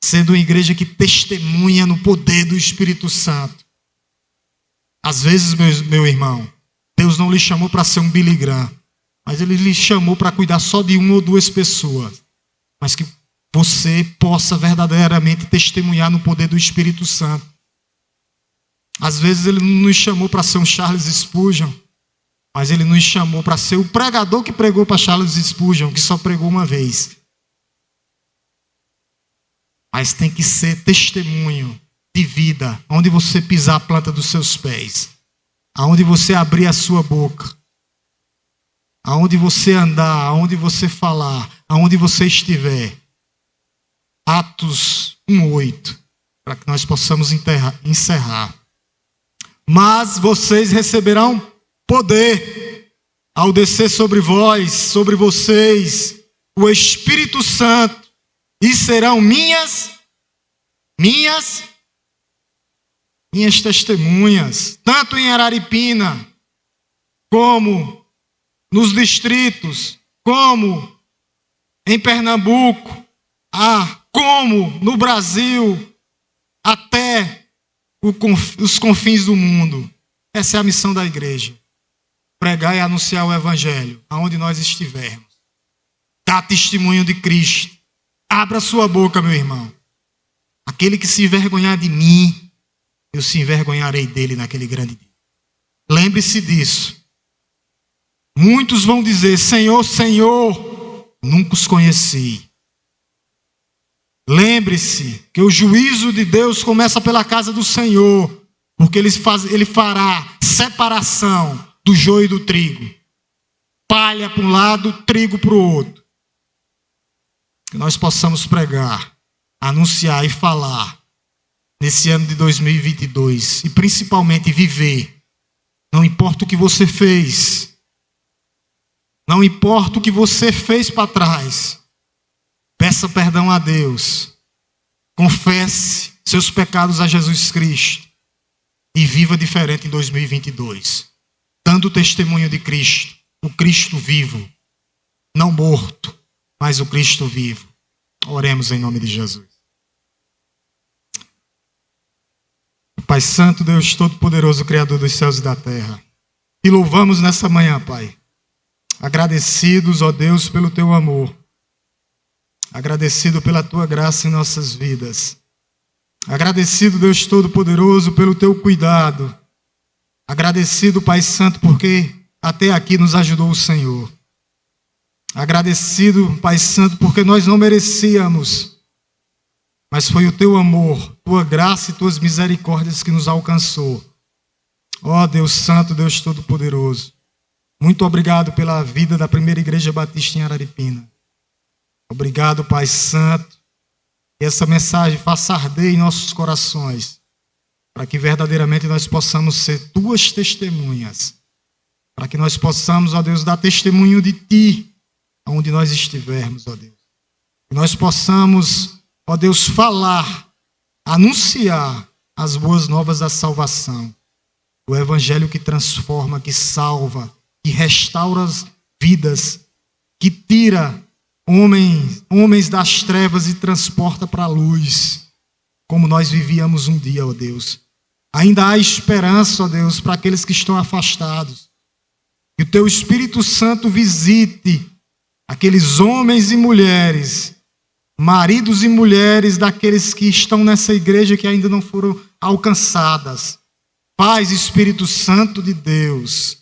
Sendo uma igreja que testemunha no poder do Espírito Santo. Às vezes, meu irmão, Deus não lhe chamou para ser um Billy Graham, mas Ele lhe chamou para cuidar só de uma ou duas pessoas. Mas que você possa verdadeiramente testemunhar no poder do Espírito Santo. Às vezes Ele não nos chamou para ser um Charles Spurgeon, mas Ele nos chamou para ser o pregador que pregou para Charles Spurgeon, que só pregou uma vez. Mas tem que ser testemunho de vida, onde você pisar a planta dos seus pés, aonde você abrir a sua boca, aonde você andar, aonde você falar, aonde você estiver. Atos 1:8, para que nós possamos encerrar. Mas vocês receberão poder ao descer sobre vós, sobre vocês, o Espírito Santo, e serão minhas testemunhas, tanto em Araripina, como nos distritos, como em Pernambuco, como no Brasil, até os confins do mundo. Essa é a missão da igreja. Pregar e anunciar o Evangelho, aonde nós estivermos. Dar testemunho de Cristo. Abra sua boca, meu irmão. Aquele que se envergonhar de mim, eu se envergonharei dele naquele grande dia. Lembre-se disso. Muitos vão dizer: Senhor, Senhor, nunca os conheci. Lembre-se que o juízo de Deus começa pela casa do Senhor, porque Ele fará separação do joio e do trigo. Palha para um lado, trigo para o outro. Que nós possamos pregar, anunciar e falar nesse ano de 2022 e principalmente viver. Não importa o que você fez. Não importa o que você fez para trás. Peça perdão a Deus. Confesse seus pecados a Jesus Cristo. E viva diferente em 2022. Dando testemunho de Cristo. O Cristo vivo. Não morto, mas o Cristo vivo. Oremos em nome de Jesus. Pai Santo, Deus Todo-Poderoso, Criador dos céus e da terra. Te louvamos nessa manhã, Pai. Agradecidos, ó Deus, pelo Teu amor. Agradecido pela Tua graça em nossas vidas. Agradecido, Deus Todo-Poderoso, pelo Teu cuidado. Agradecido, Pai Santo, porque até aqui nos ajudou o Senhor. Agradecido, Pai Santo, porque nós não merecíamos, mas foi o Teu amor, Tua graça e Tuas misericórdias que nos alcançou. Ó Deus Santo, Deus Todo-Poderoso, muito obrigado pela vida da primeira Igreja Batista em Araripina. Obrigado, Pai Santo, que essa mensagem faça arder em nossos corações, para que verdadeiramente nós possamos ser Tuas testemunhas, para que nós possamos, ó Deus, dar testemunho de Ti, aonde nós estivermos, ó Deus. Que nós possamos, ó Deus, falar, anunciar as boas novas da salvação. O Evangelho que transforma, que salva, que restaura as vidas, que tira homens das trevas e transporta para a luz, como nós vivíamos um dia, ó Deus. Ainda há esperança, ó Deus, para aqueles que estão afastados. Que o Teu Espírito Santo visite aqueles homens e mulheres, maridos e mulheres daqueles que estão nessa igreja que ainda não foram alcançadas. Faz, Espírito Santo de Deus,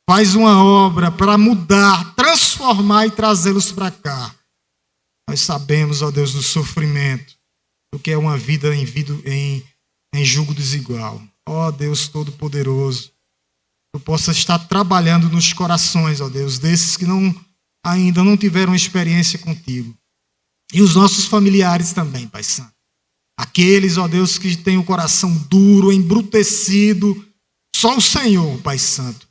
faz uma obra para mudar, transformar e trazê-los para cá. Nós sabemos, ó Deus, do sofrimento, do que é uma vida em jugo desigual. Ó Deus Todo-Poderoso, Tu possa estar trabalhando nos corações, ó Deus, desses que ainda não tiveram experiência contigo. E os nossos familiares também, Pai Santo. Aqueles, ó Deus, que têm o coração duro, embrutecido. Só o Senhor, Pai Santo.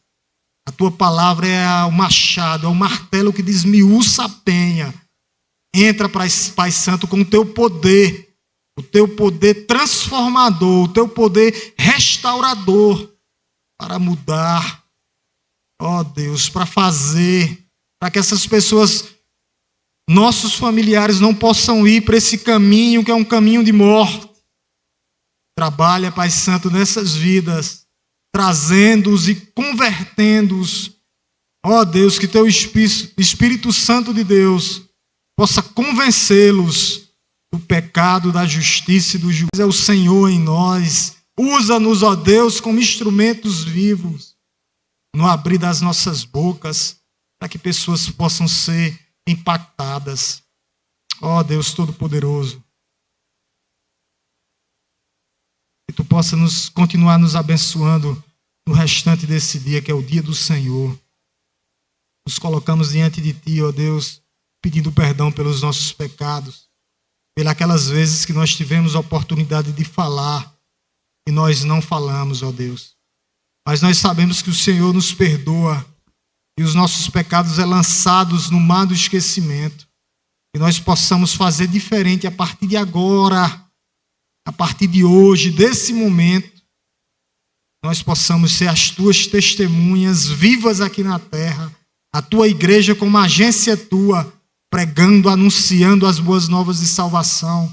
A Tua palavra é o machado, é o martelo que desmiuça a penha Entra, Pai Santo, com o teu poder transformador, o teu poder restaurador, para mudar, ó Deus, para fazer, para que essas pessoas, nossos familiares, não possam ir para esse caminho que é um caminho de morte. Trabalha, Pai Santo, nessas vidas, trazendo-os e convertendo-os. Ó Deus, que teu Espírito Santo de Deus possa convencê-los do pecado, da justiça e do juízo. É o Senhor em nós. Usa-nos, ó Deus, como instrumentos vivos no abrir das nossas bocas, para que pessoas possam ser impactadas. Ó Deus Todo-Poderoso, que tu possa continuar nos abençoando no restante desse dia, que é o dia do Senhor. Nos colocamos diante de ti, ó Deus, pedindo perdão pelos nossos pecados, pelas vezes que nós tivemos a oportunidade de falar e nós não falamos, ó Deus. Mas nós sabemos que o Senhor nos perdoa e os nossos pecados são lançados no mar do esquecimento. Que nós possamos fazer diferente a partir de agora, a partir de hoje, desse momento. Nós possamos ser as tuas testemunhas vivas aqui na terra, a tua igreja como agência tua, pregando, anunciando as boas novas de salvação,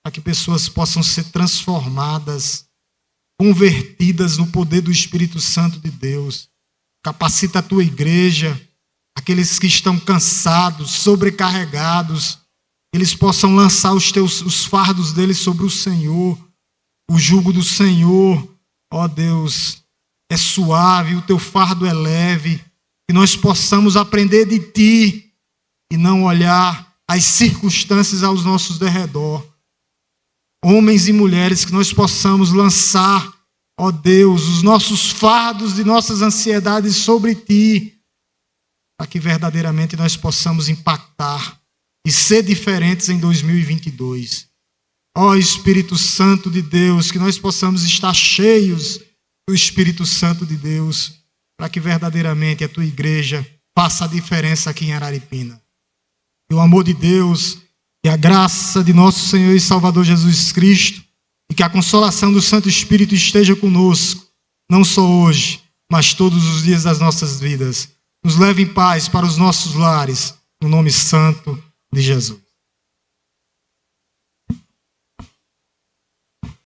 para que pessoas possam ser transformadas, convertidas no poder do Espírito Santo de Deus. Capacita a tua igreja, aqueles que estão cansados, sobrecarregados, eles possam lançar os fardos deles sobre o Senhor. O jugo do Senhor, ó Deus, é suave, o teu fardo é leve, que nós possamos aprender de ti e não olhar as circunstâncias aos nossos derredor. Homens e mulheres, que nós possamos lançar, ó Deus, os nossos fardos e nossas ansiedades sobre ti, para que verdadeiramente nós possamos impactar e ser diferentes em 2022. Ó Espírito Santo de Deus, que nós possamos estar cheios do Espírito Santo de Deus, para que verdadeiramente a tua igreja faça a diferença aqui em Araripina. Que o amor de Deus e a graça de nosso Senhor e Salvador Jesus Cristo e que a consolação do Santo Espírito esteja conosco, não só hoje, mas todos os dias das nossas vidas. Nos leve em paz para os nossos lares, no nome santo de Jesus.